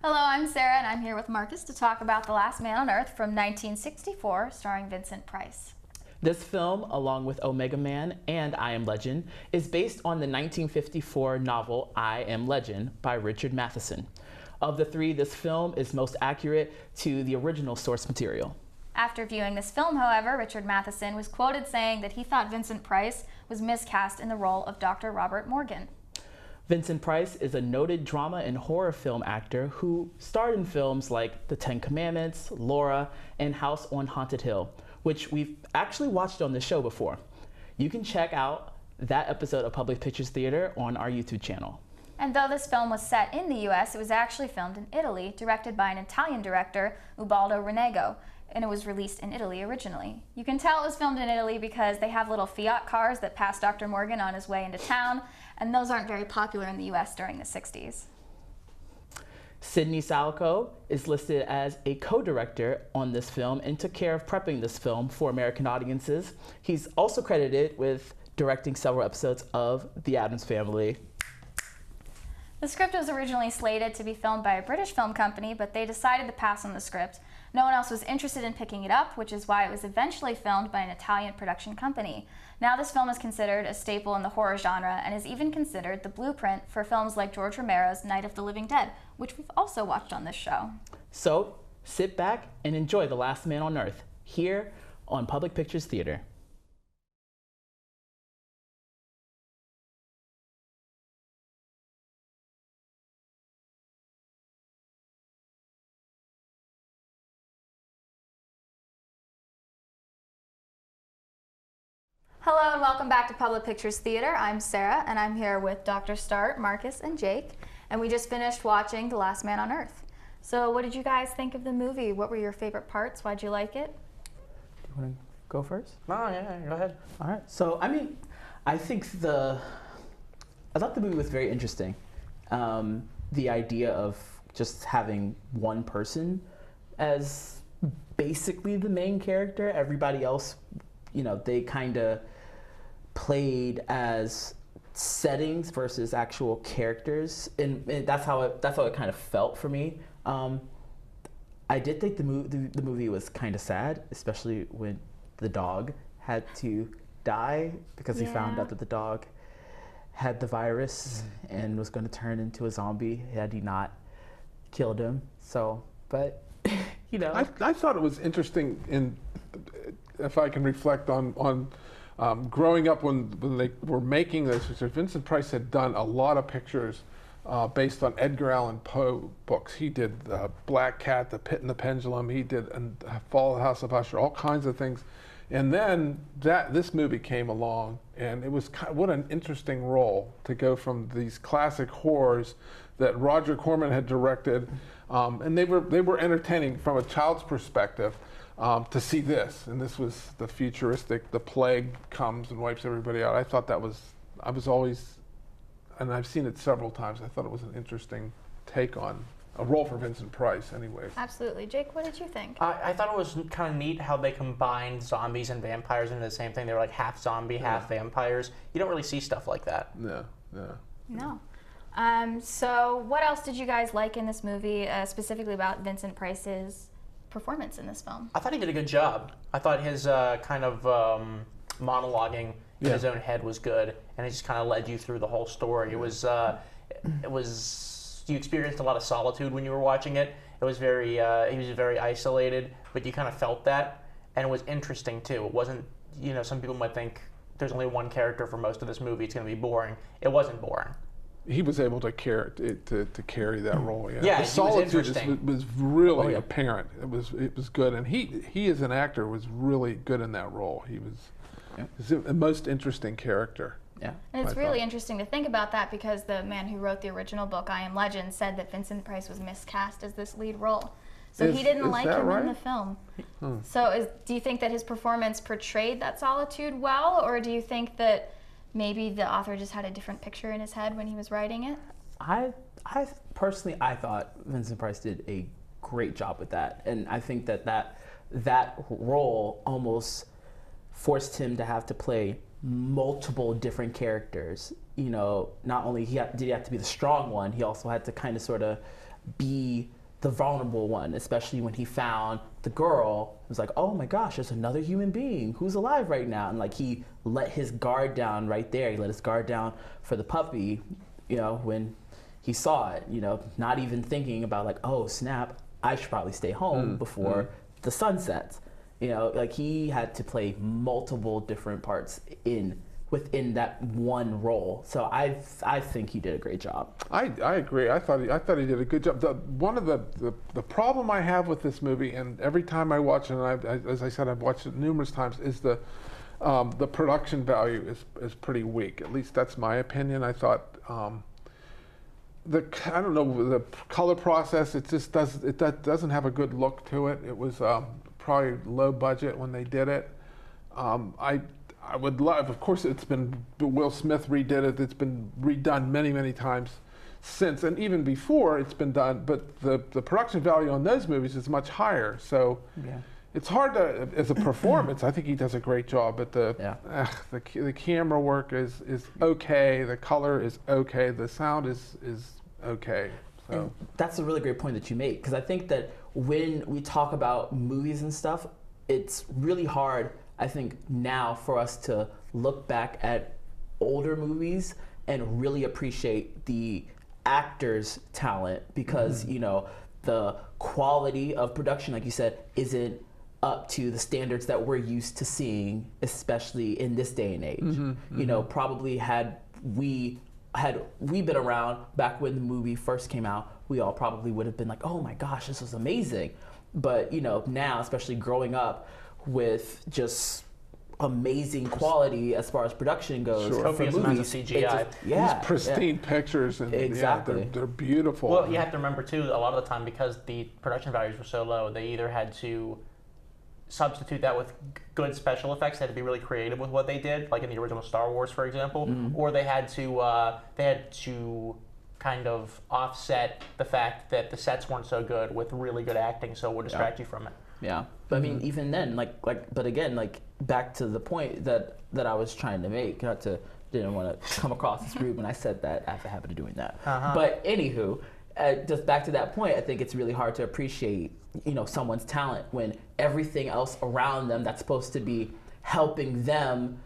Hello, I'm Sarah, and I'm here with Marques to talk about The Last Man on Earth from 1964, starring Vincent Price. This film, along with Omega Man and I Am Legend, is based on the 1954 novel I Am Legend by Richard Matheson. Of the three, this film is most accurate to the original source material. After viewing this film, however, Richard Matheson was quoted saying that he thought Vincent Price was miscast in the role of Dr. Robert Morgan. Vincent Price is a noted drama and horror film actor who starred in films like The Ten Commandments, Laura, and House on Haunted Hill, which we've actually watched on the show before. You can check out that episode of Public Pictures Theater on our YouTube channel. And though this film was set in the US, it was actually filmed in Italy, directed by an Italian director, Ubaldo Renego, and it was released in Italy originally. You can tell it was filmed in Italy because they have little Fiat cars that pass Dr. Morgan on his way into town, and those aren't very popular in the US during the 60s. Sidney Salco is listed as a co-director on this film and took care of prepping this film for American audiences. He's also credited with directing several episodes of The Addams Family. The script was originally slated to be filmed by a British film company, but they decided to pass on the script. No one else was interested in picking it up, which is why it was eventually filmed by an Italian production company. Now this film is considered a staple in the horror genre and is even considered the blueprint for films like George Romero's Night of the Living Dead, which we've also watched on this show. So sit back and enjoy The Last Man on Earth here on Public Pictures Theater. Hello and welcome back to Public Pictures Theater. I'm Sarah and I'm here with Dr. Start, Marques, and Jake, and we just finished watching The Last Man on Earth. So what did you guys think of the movie? What were your favorite parts? Why'd you like it? Do you want to go first? No, yeah, go ahead. All right. So, I thought the movie was very interesting. The idea of just having one person as basically the main character. Everybody else, they kind of played as settings versus actual characters, and that's how it kind of felt for me. I did think the movie was kind of sad, especially when the dog had to die because he found out that the dog had the virus and was going to turn into a zombie had he not killed him. So, but I thought it was interesting if I can reflect on growing up when they were making this. Vincent Price had done a lot of pictures based on Edgar Allan Poe books. He did Black Cat, The Pit and the Pendulum. He did Fall of the House of Usher, all kinds of things. And then this movie came along, and it was what an interesting role to go from these classic horrors that Roger Corman had directed, and they were entertaining from a child's perspective. To see this, and this was the futuristic, the plague comes and wipes everybody out. I thought I was always, and I've seen it several times, I thought it was an interesting take on a role for Vincent Price anyways. Absolutely. Jake, what did you think? I thought it was kind of neat how they combined zombies and vampires into the same thing. They were like half zombie, half vampires. You don't really see stuff like that. No. So what else did you guys like in this movie, specifically about Vincent Price's performance in this film? I thought he did a good job. I thought his kind of monologuing in his own head was good, and it just kind of led you through the whole story. It was you experienced a lot of solitude when you were watching it. It was very he was very isolated, but you kind of felt that, and it was interesting too. It wasn't, some people might think there's only one character for most of this movie, it's going to be boring. It wasn't boring. He was able to carry that role. Yeah, the solitude was really apparent. It was good, and he as an actor was really good in that role. He was the most interesting character. Yeah, and it's really interesting to think about that because the man who wrote the original book, I Am Legend, said that Vincent Price was miscast as this lead role. So he didn't like him in the film. So do you think that his performance portrayed that solitude well, or do you think that maybe the author just had a different picture in his head when he was writing it? I personally thought Vincent Price did a great job with that, and I think that role almost forced him to have to play multiple different characters. Not only did he have to be the strong one, he also had to kind of sort of be the vulnerable one, especially when he found the girl. It was like, oh my gosh, there's another human being who's alive right now. And like he let his guard down right there. He let his guard down for the puppy, you know, when he saw it, you know, not even thinking about like, oh snap, I should probably stay home before the sun sets. You know, like he had to play multiple different parts within that one role. So I think he did a great job. I agree. I thought he did a good job. One of the problem I have with this movie, and every time I watch it, and as I said, I've watched it numerous times, is the production value is pretty weak. At least that's my opinion. I thought I don't know, the color process, it just doesn't have a good look to it. It was probably low budget when they did it. I would love, of course, Will Smith redid it. It's been redone many, many times since, and even before it's been done. But the production value on those movies is much higher. So it's hard to, as a performance, I think he does a great job. But the camera work is okay. The color is okay. The sound is okay. So and that's a really great point that you make, because I think that when we talk about movies and stuff, it's really hard, I think, now for us to look back at older movies and really appreciate the actors' talent, because you know, the quality of production, like you said, isn't up to the standards that we're used to seeing, especially in this day and age. You know, probably had we been around back when the movie first came out, we all probably would have been like, oh my gosh, this was amazing. But you know, now, especially growing up with just amazing quality as far as production goes. Sure. Copious amounts of CGI. These pristine pictures, and exactly. they're beautiful. Well, you have to remember too, a lot of the time, because the production values were so low, they either had to substitute that with good special effects. They had to be really creative with what they did, like in the original Star Wars, for example, or they had to kind of offset the fact that the sets weren't so good with really good acting, so it would distract you from it. Yeah, but I mean, even then, but again, like back to the point that I was trying to make, didn't want to come across as rude when I said that. I have a habit of doing that. But anywho, just back to that point, I think it's really hard to appreciate, you know, someone's talent when everything else around them that's supposed to be helping them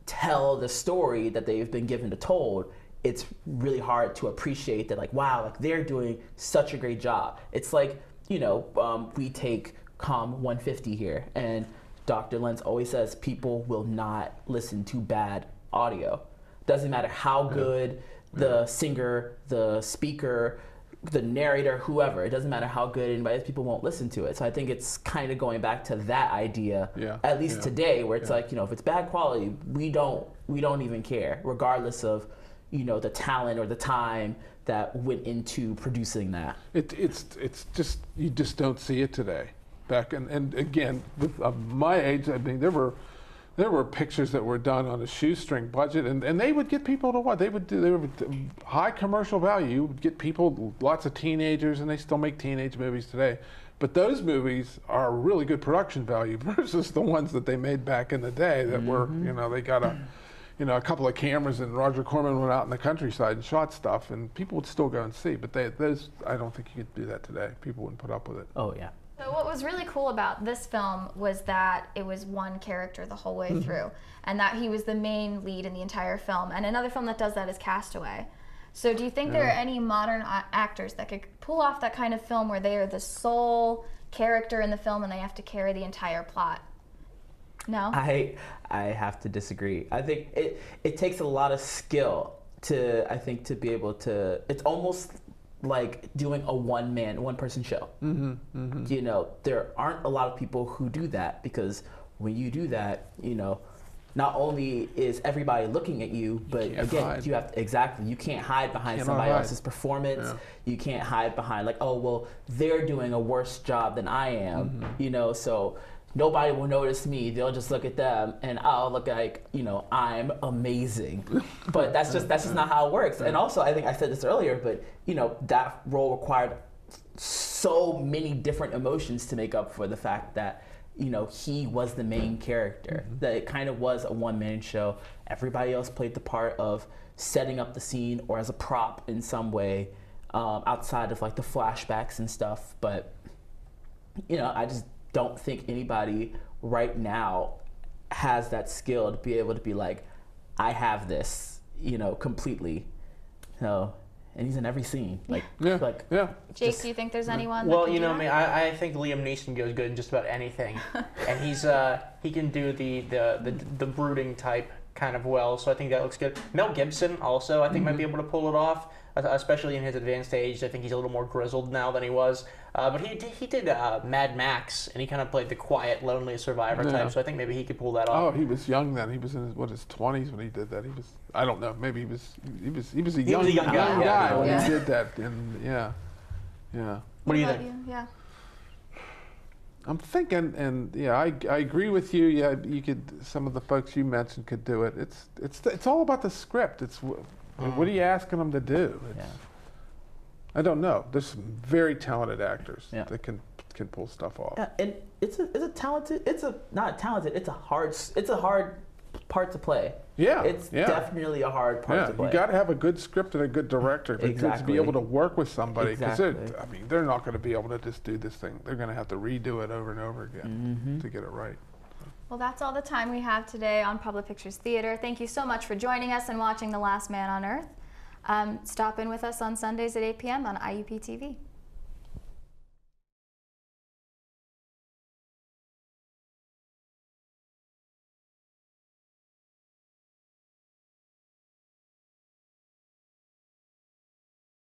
tell the story that they've been given to told. It's really hard to appreciate that, like, wow, like they're doing such a great job. It's like, you know, we take COM 150 here, and Dr. Lentz always says people will not listen to bad audio. Doesn't matter how good the singer, the speaker, the narrator, whoever, it doesn't matter how good anybody is, people won't listen to it. So I think it's kind of going back to that idea, at least today, where it's like, you know, if it's bad quality, we don't even care, regardless of, you know, the talent or the time that went into producing that. It's just, you just don't see it today. Back and again, with my age, I mean, there were pictures that were done on a shoestring budget, and they would get people to what they would high commercial value. You would get people, lots of teenagers, and they still make teenage movies today. But those movies are really good production value versus the ones that they made back in the day that were, you know, they got a couple of cameras, and Roger Corman went out in the countryside and shot stuff, and people would still go and see. But those, I don't think you could do that today. People wouldn't put up with it. Oh yeah. So what was really cool about this film was that it was one character the whole way through, and that he was the main lead in the entire film. And another film that does that is Castaway. So do you think there are any modern actors that could pull off that kind of film where they are the sole character in the film and they have to carry the entire plot? No? I have to disagree. I think it takes a lot of skill to be able to, it's almost like doing a one person show. You know, there aren't a lot of people who do that, because when you do that, you know, not only is everybody looking at you, but again, you can't hide behind somebody else's performance. You can't hide behind like, oh, well, they're doing a worse job than I am, you know, so nobody will notice me. They'll just look at them, and I'll look like, you know, I'm amazing. But that's just not how it works. And also, I think I said this earlier, but you know, that role required so many different emotions to make up for the fact that, you know, he was the main character. That it kind of was a one-man show. Everybody else played the part of setting up the scene or as a prop in some way. outside of like the flashbacks and stuff. But you know, I just don't think anybody right now has that skill to be able to be like, I have this, you know, completely. So, and he's in every scene. Like, Yeah. like Yeah. Jake, do you think there's anyone? Well, that could you do know, that? I think Liam Neeson goes good in just about anything, and he can do the brooding type kind of well. So I think that looks good. Mel Gibson also, I think, might be able to pull it off, especially in his advanced age. I think he's a little more grizzled now than he was. But he did Mad Max, and he kind of played the quiet, lonely survivor Yeah. type. So I think maybe he could pull that Oh, off. he was young then. He was in his 20s when he did that. He was, I don't know, maybe he was a He young, was a young guy, yeah. when Yeah. he did that. And yeah. What do you about think? Yeah. I'm thinking, and yeah, I agree with you. Yeah, you could. Some of the folks you mentioned could do it. It's all about the script. It's what are you asking them to do? yeah. I don't know. There's some very talented actors Yeah. that can pull stuff off. Yeah, and it's a talented. It's a not talented. It's a hard part to play. Yeah, It's yeah. definitely a hard part Yeah, to play. you got to have a good script and a good director to Exactly. be able to work with somebody. Because Exactly. I mean, they're not going to be able to just do this thing. They're going to have to redo it over and over again to get it right. Well, that's all the time we have today on Public Pictures Theater. Thank you so much for joining us and watching The Last Man on Earth. Stop in with us on Sundays at 8 p.m. on IUP-TV.